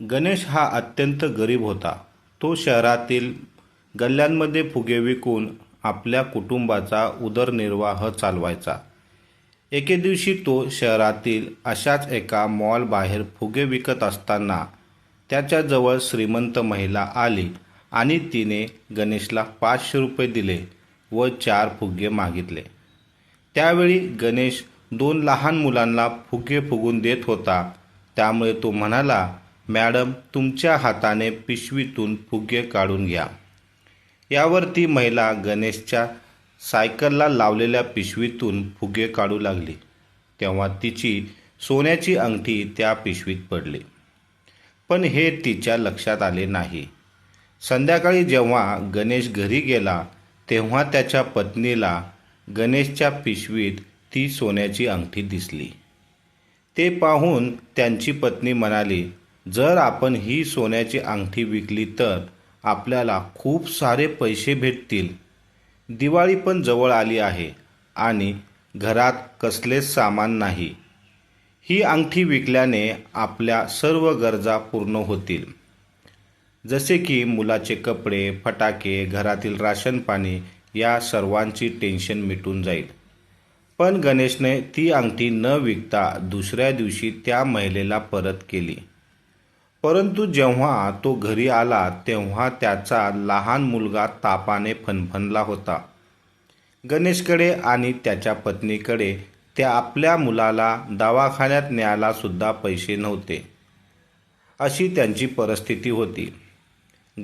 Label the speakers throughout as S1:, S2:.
S1: गणेश हा अत्यंत गरीब होता. तो शहरातील गल्ल्यांमध्ये फुगे विकून आपल्या कुटुंबाचा उदरनिर्वाह चालवायचा. एके दिवशी तो शहरातील अशाच एका मॉलबाहेर फुगे विकत असताना त्याच्याजवळ श्रीमंत महिला आली आणि तिने गणेशला 500 रुपये दिले व 4 फुगे मागितले. त्यावेळी गणेश 2 लहान मुलांना फुगे फुगून देत होता. त्यामुळे तो म्हणाला, "मॅडम, तुमच्या हाताने पिशवीतून फुगे काढून घ्या." यावर ती महिला गणेशच्या सायकलला लावलेल्या पिशवीतून फुगे काढू लागली. तेव्हा तिची सोन्याची अंगठी त्या पिशवीत पडली. पण हे तिच्या लक्षात आले नाही. संध्याकाळी जेव्हा गणेश घरी गेला तेव्हा त्याच्या पत्नीला गणेशच्या पिशवीत ती सोन्याची अंगठी दिसली. ते पाहून त्यांची पत्नी म्हणाली, "जर आपण ही सोन्याची अंगठी विकली तर आपल्याला खूप सारे पैसे भेटतील. दिवाळी पण जवळ आली आहे आणि घरात कसलेच सामान नाही. ही अंगठी विकल्याने आपल्या सर्व गरजा पूर्ण होतील. जसे की मुलाचे कपडे, फटाके, घरातील राशन पाणी या सर्वांची टेन्शन मिटून जाईल." पण गणेशने ती अंगठी न विकता दुसऱ्या दिवशी त्या महिलेला परत केली. परंतु जेव्हा तो घरी आला तेव्हा त्याचा लहान मुलगा तापाने फणफणला होता. गणेशकडे आणि त्याच्या पत्नीकडे त्या आपल्या मुलाला दवाखान्यात न्यायला सुद्धा पैसे नव्हते. अशी त्यांची परिस्थिती होती.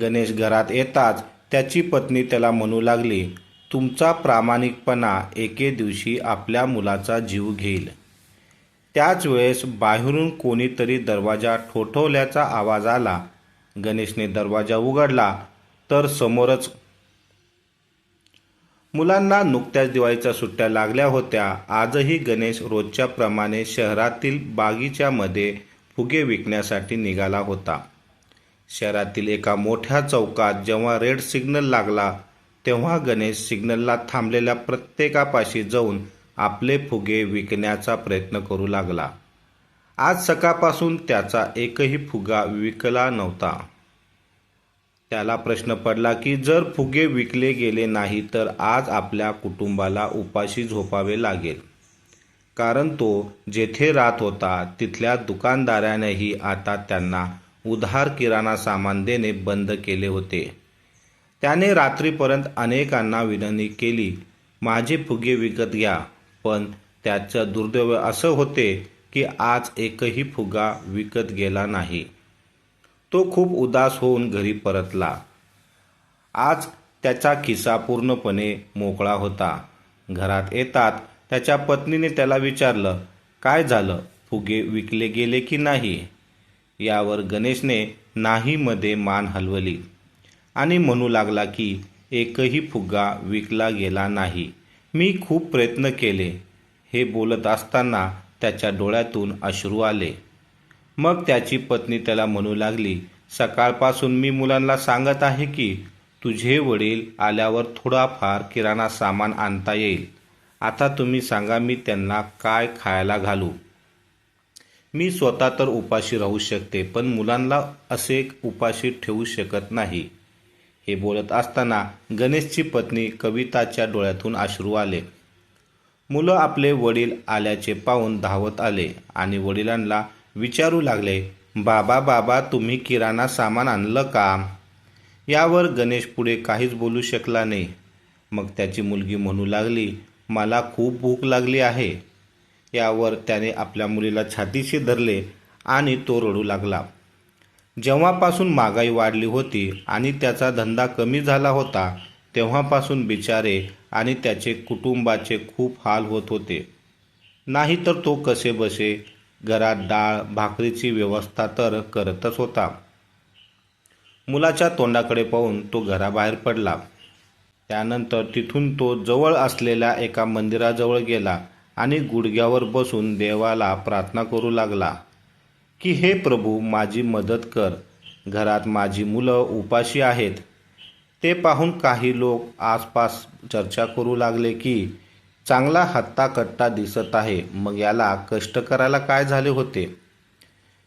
S1: गणेश घरात येताच त्याची पत्नी त्याला म्हणू लागली, "तुमचा प्रामाणिकपणा एके दिवशी आपल्या मुलाचा जीव घेईल." त्याच वेळेस बाहेरून कोणीतरी दरवाजा ठोठावल्याचा आवाज आला. गणेशने दरवाजा उघडला तर समोरच मुलांना नुकत्याच दिवाळीच्या सुट्ट्या लागल्या होत्या. आजही गणेश रोजच्याप्रमाणे शहरातील बागीच्यामध्ये फुगे विकण्यासाठी निघाला होता. शहरातील एका मोठ्या चौकात जेव्हा रेड सिग्नल लागला तेव्हा गणेश सिग्नलला थांबलेल्या प्रत्येकापाशी जाऊन आपले फुगे विकण्याचा प्रयत्न करू लागला. आज सकाळपासून त्याचा एकही फुगा विकला नव्हता. त्याला प्रश्न पडला की जर फुगे विकले गेले नाही तर आज आपल्या कुटुंबाला उपाशी झोपावे लागेल. कारण तो जेथे राहत होता तिथल्या दुकानदारानेही आता त्यांना उधार किराणा सामान देणे बंद केले होते. त्याने रात्रीपर्यंत अनेकांना विनंती केली, "माझे फुगे विकत घ्या." पण त्याचं दुर्दैव असं होते की आज एकही फुगा विकत गेला नाही. तो खूप उदास होऊन घरी परतला. आज त्याचा खिसा पूर्णपणे मोकळा होता. घरात येतात त्याच्या पत्नीने त्याला विचारलं, "काय झालं? फुगे विकले गेले की नाही?" यावर गणेशने नाहीमध्ये मान हलवली आणि म्हणू लागला की एकही फुगा विकला गेला नाही. "मी खूप प्रयत्न केले." हे बोलत असताना त्याच्या डोळ्यातून अश्रू आले. मग त्याची पत्नी त्याला म्हणू लागली, "सकाळपासून मी मुलांना सांगत आहे की तुझे वडील आल्यावर थोडाफार किराणा सामान आणता येईल. आता तुम्ही सांगा मी त्यांना काय खायला घालू? मी स्वतः तर उपाशी राहू शकते पण मुलांना असे उपाशी ठेवू शकत नाही." हे बोलत असताना गणेशची पत्नी कविताच्या डोळ्यातून अश्रू आले. मुलं आपले वडील आल्याचे पाहून धावत आले आणि वडिलांना विचारू लागले, "बाबा बाबा, तुम्ही किराणा सामान आणलं का?" यावर गणेश पुढे काहीच बोलू शकला नाही. मग त्याची मुलगी म्हणू लागली, "मला खूप भूक लागली आहे." यावर त्याने आपल्या मुलीला छातीशी धरले आणि तो रडू लागला. जेव्हापासून महागाई वाढली होती आणि त्याचा धंदा कमी झाला होता तेव्हापासून बिचारे आणि त्याचे कुटुंबाचे खूप हाल होत होते. नाहीतर तो कसेबसे घरात डाळ भाकरीची व्यवस्था तर करतच होता. मुलाच्या तोंडाकडे पाहून तो घराबाहेर पडला. त्यानंतर तिथून तो जवळ असलेल्या एका मंदिराजवळ गेला आणि गुडघ्यावर बसून देवाला प्रार्थना करू लागला की "हे प्रभू, माझी मदत कर. घरात माझी मुलं उपाशी आहेत." ते पाहून काही लोक आसपास चर्चा करू लागले की चांगला हत्ता कट्टा दिसत आहे, मग याला कष्ट करायला काय झाले होते?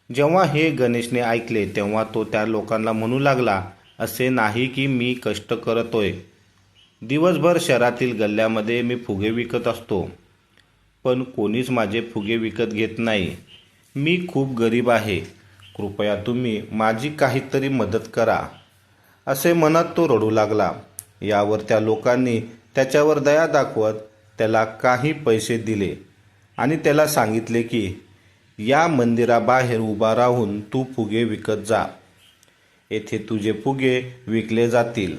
S1: जेव्हा हे गणेशने ऐकले तेव्हा तो त्या लोकांना म्हणू लागला, असे नाही की मी कष्ट करतोय. दिवसभर शहरातील गल्ल्यामध्ये मी फुगे विकत असतो, पण कोणीच माझे फुगे विकत घेत नाही. मी खूप गरीब आहे. कृपया तुम्ही माझी काहीतरी मदत करा. असे म्हणत तो रडू लागला. यावर त्या लोकांनी त्याच्यावर दया दाखवत त्याला काही पैसे दिले आणि त्याला सांगितले की या मंदिराबाहेर उभा राहून तू फुगे विकत जा. येथे तुझे फुगे विकले जातील.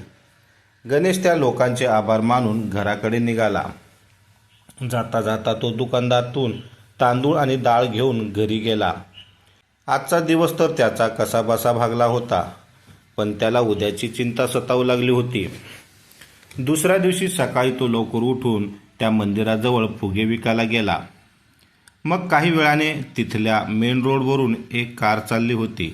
S1: गणेश त्या लोकांचे आभार मानून घराकडे निघाला. जाता जाता तो दुकानदारातून तांदूळ आणि डाळ घेऊन घरी गेला. आजचा दिवस तर त्याचा कसाबसा भागला होता, पण त्याला उद्याची चिंता सतावू लागली होती. दुसऱ्या दिवशी सकाळी तो लवकर उठून त्या मंदिराजवळ फुगे विकायला गेला. मग काही वेळाने तिथल्या मेन रोडवरून एक कार चालली होती.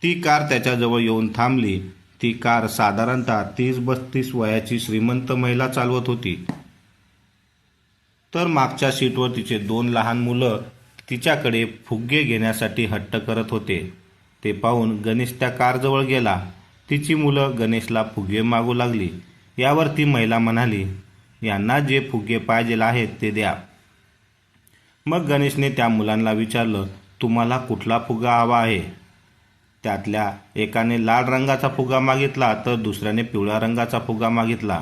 S1: ती कार त्याच्याजवळ येऊन थांबली. ती कार साधारणतः 30-32 वयाची श्रीमंत महिला चालवत होती. तर मागच्या सीटवर तिचे 2 लहान मुलं तिच्याकडे फुगे घेण्यासाठी हट्ट करत होते. ते पाहून गणेश त्या कारजवळ गेला. तिची मुलं गणेशला फुगे मागू लागली. यावर ती महिला म्हणाली, यांना जे फुगे पाहिजे आहेत ते द्या. मग गणेशने त्या मुलांना विचारलं, तुम्हाला कुठला फुगा हवा आहे? त्यातल्या एकाने लाल रंगाचा फुगा मागितला तर दुसऱ्याने पिवळ्या रंगाचा फुगा मागितला.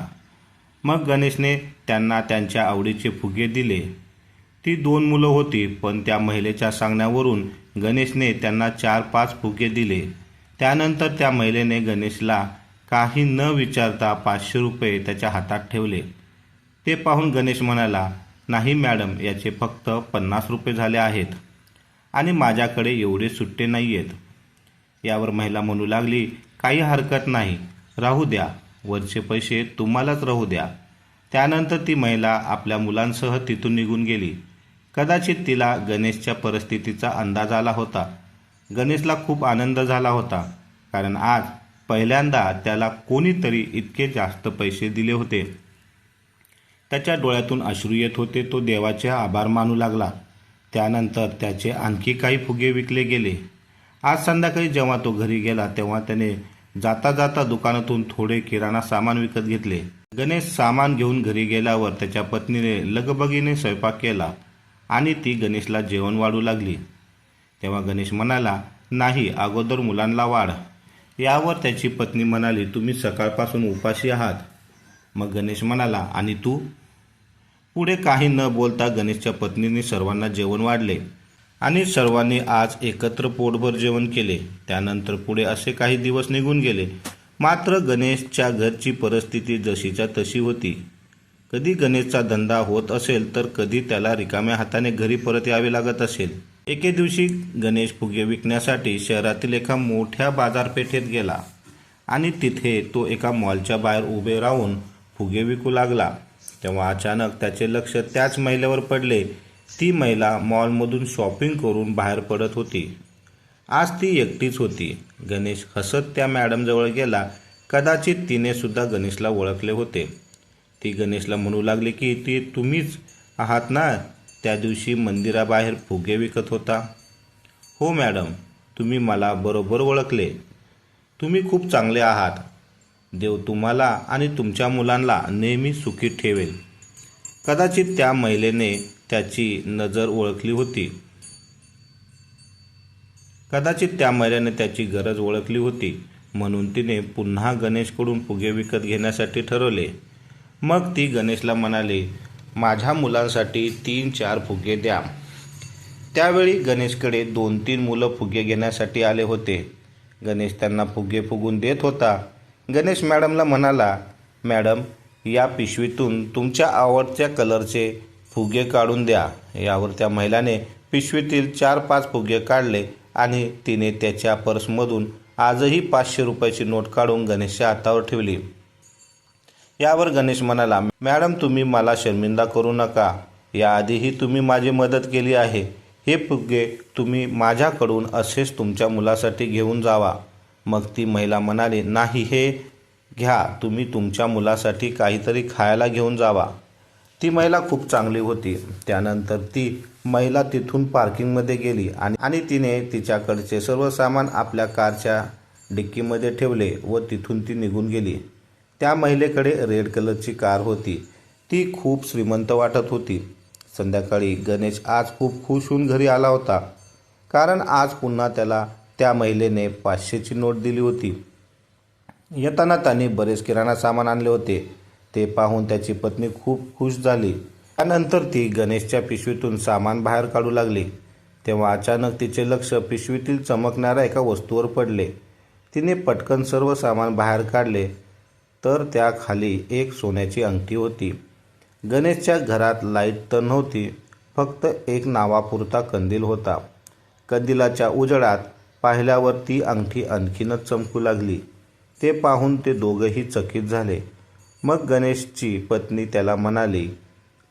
S1: मग गणेशने त्यांना त्यांच्या आवडीचे फुगे दिले. ती 2 मुलं होती, पण त्या महिलेच्या सांगण्यावरून गणेशने त्यांना 4-5 फुगे दिले. त्यानंतर त्या महिलेने गणेशला काही न विचारता 500 रुपये त्याच्या हातात ठेवले. ते पाहून गणेश म्हणाला, नाही मॅडम, याचे फक्त 50 रुपये झाले आहेत आणि माझ्याकडे एवढे सुट्टे नाही आहेत. यावर महिला म्हणू लागली, काही हरकत नाही, राहू द्या, वरचे पैसे तुम्हालाच राहू द्या. त्यानंतर ती महिला आपल्या मुलांसह तिथून निघून गेली. कदाचित तिला गणेशच्या परिस्थितीचा अंदाज आला होता. गणेशला खूप आनंद झाला होता, कारण आज पहिल्यांदा त्याला कोणीतरी इतके जास्त पैसे दिले होते. त्याच्या डोळ्यातून अश्रू येत होते. तो देवाचे आभार मानू लागला. त्यानंतर त्याचे आणखी काही फुगे विकले गेले. आज संध्याकाळी जेव्हा तो घरी गेला तेव्हा त्याने जाता जाता दुकानातून थोडे किराणा सामान विकत घेतले. गणेश सामान घेऊन घरी गेल्यावर त्याच्या पत्नीने लगबगीने स्वयंपाक केला आणि ती गणेशला जेवण वाढू लागली. तेव्हा गणेश म्हणाला, नाही, अगोदर मुलांना वाढ. यावर त्याची पत्नी म्हणाली, तुम्ही सकाळपासून उपाशी आहात. मग गणेश म्हणाला, आणि तू? पुढे काही न बोलता गणेशच्या पत्नीने सर्वांना जेवण वाढले आणि सर्वांनी आज एकत्र पोटभर जेवण केले. त्यानंतर पुढे असे काही दिवस निघून गेले. मात्र गणेशच्या घरची परिस्थिती जशीच्या तशी होती. कधी गणेशचा धंदा होत असेल तर कधी त्याला रिकाम्या हाताने घरी परत यावे लागत असेल. एके दिवशी गणेश फुगे विकण्यासाठी शहरातील एका मोठ्या बाजारपेठेत गेला आणि तिथे तो एका मॉलच्या बाहेर उभे राहून फुगे विकू लागला. तेव्हा अचानक त्याचे लक्ष त्याच महिलेवर पडले. ती महिला मॉलमधून शॉपिंग करून बाहेर पडत होती. आज ती एकटीच होती. गणेश हसत त्या मॅडमजवळ गेला. कदाचित तिने सुद्धा गणेशला ओळखले होते. ती गणेशला म्हणू लागली की ती तुम्हीच आहात ना, त्या दिवशी मंदिराबाहेर फुगे विकत होता? हो मॅडम, तुम्ही मला बरोबर ओळखले. तुम्ही खूप चांगले आहात. देव तुम्हाला आणि तुमच्या मुलांना नेहमी सुखी ठेवेल. कदाचित त्या महिलेने त्याची नजर ओळखली होती. कदाचित त्या महिलेने त्याची गरज ओळखली होती, म्हणून तिने पुन्हा गणेशकडून फुगे विकत घेण्यासाठी ठरवले. मग ती गणेशला म्हणाली, माझ्या मुलांसाठी 3-4 फुगे द्या. त्यावेळी गणेशकडे 2-3 मुलं फुगे घेण्यासाठी आले होते. गणेश त्यांना फुगे फुगून देत होता. गणेश मॅडमला म्हणाला, मॅडम, या पिशवीतून तुमच्या आवडत्या कलरचे फुगे काढून द्या. यावर त्या महिलाने पिशवीतील 4-5 फुगे काढले आणि तिने त्याच्या पर्समधून आजही 500 रुपयाची नोट काढून गणेशच्या हातावर ठेवली. यावर गणेश म्हणाला, मॅडम, तुम्ही मला शर्मिंदा करू नका. याआधीही तुम्ही माझी मदत केली आहे. हे फुगे तुम्ही माझ्याकडून असेच तुमच्या मुलासाठी घेऊन जावा. मग ती महिला म्हणाली, नाही, हे घ्या, तुम्ही तुमच्या मुलासाठी काहीतरी खायला घेऊन जावा. ती महिला खूप चांगली होती. त्यानंतर ती महिला तिथून पार्किंगमध्ये गेली आणि तिने तिच्याकडचे सर्व सामान आपल्या कारच्या डिक्कीमध्ये ठेवले व तिथून ती निघून गेली. त्या महिलेकडे रेड कलरची कार होती. ती खूप श्रीमंत वाटत होती. संध्याकाळी गणेश आज खूप खुश होऊन घरी आला होता, कारण आज पुन्हा त्याला त्या महिलेने 500ची नोट दिली होती. येताना त्याने बरेच किराणा सामान आणले होते. ते पाहून त्याची पत्नी खूप खुश झाली. त्यानंतर ती गणेशच्या पिशवीतून सामान बाहेर काढू लागली. तेव्हा अचानक तिचे लक्ष पिशवीतील चमकणाऱ्या एका वस्तूवर पडले. तिने पटकन सर्व सामान बाहेर काढले तर त्याखाली एक सोन्याची अंगठी होती. गणेशच्या घरात लाईट तर नव्हती, फक्त एक नावापुरता कंदील होता. कंदिलाच्या उजेडात पाहिल्यावर ती अंगठी आणखीनच चमकू लागली. ते पाहून ते दोघंही चकित झाले. मग गणेशची पत्नी त्याला म्हणाली,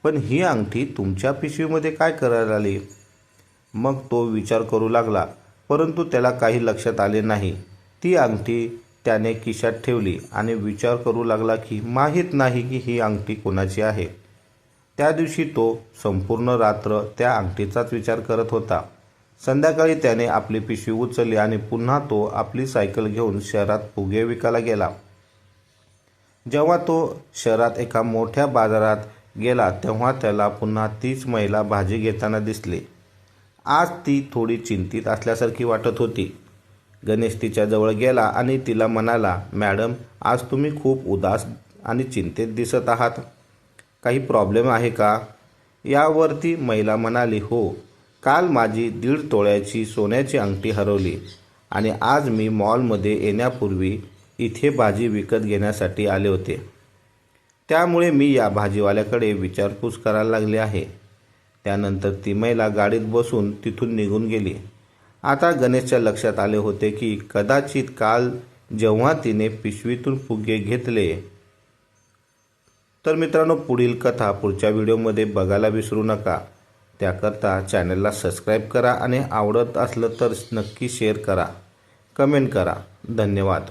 S1: पण ही अंगठी तुमच्या पिशवीमध्ये काय करायला आली? मग तो विचार करू लागला, परंतु त्याला काही लक्षात आले नाही. ती अंगठी त्याने खिशात ठेवली आणि विचार करू लागला की माहीत नाही की ही अंगठी कोणाची आहे. त्या दिवशी तो संपूर्ण रात्र त्या अंगठीचाच विचार करत होता. संध्याकाळी त्याने आपली पिशवी उचलली आणि पुन्हा तो आपली सायकल घेऊन शहरात फुगे विकायला गेला. जेव्हा तो शहरात एका मोठ्या बाजारात गेला तेव्हा त्याला पुन्हा तीच महिला भाजी घेताना दिसली. आज ती थोडी चिंतित असल्यासारखी वाटत होती. गणेश तिच्याजवळ गेला आणि तिला म्हणाला, मॅडम, आज तुम्ही खूप उदास आणि चिंतेत दिसत आहात. काही प्रॉब्लेम आहे का? यावर ती महिला म्हणाली, हो, काल माझी 1.5 तोळ्याची सोन्याची अंगठी हरवली आणि आज मी मॉलमध्ये येण्यापूर्वी इथे भाजी विकत घेण्यासाठी आले होते. त्यामुळे मी या भाजीवाल्याकडे विचारपूस करायला लागले आहे. त्यानंतर ती महिला गाडीत बसून तिथून निघून गेली. आता गणेशच्या लक्षात आले होते की कदाचित काल जेव्हा तिने पिशवीतून फुगे घेतले. तर मित्रांनो, पुढील कथा पुढच्या व्हिडिओमध्ये बघायला विसरू नका. त्याकरता चॅनलला सबस्क्राईब करा आणि आवडत असलं तर नक्की शेअर करा, कमेंट करा. धन्यवाद.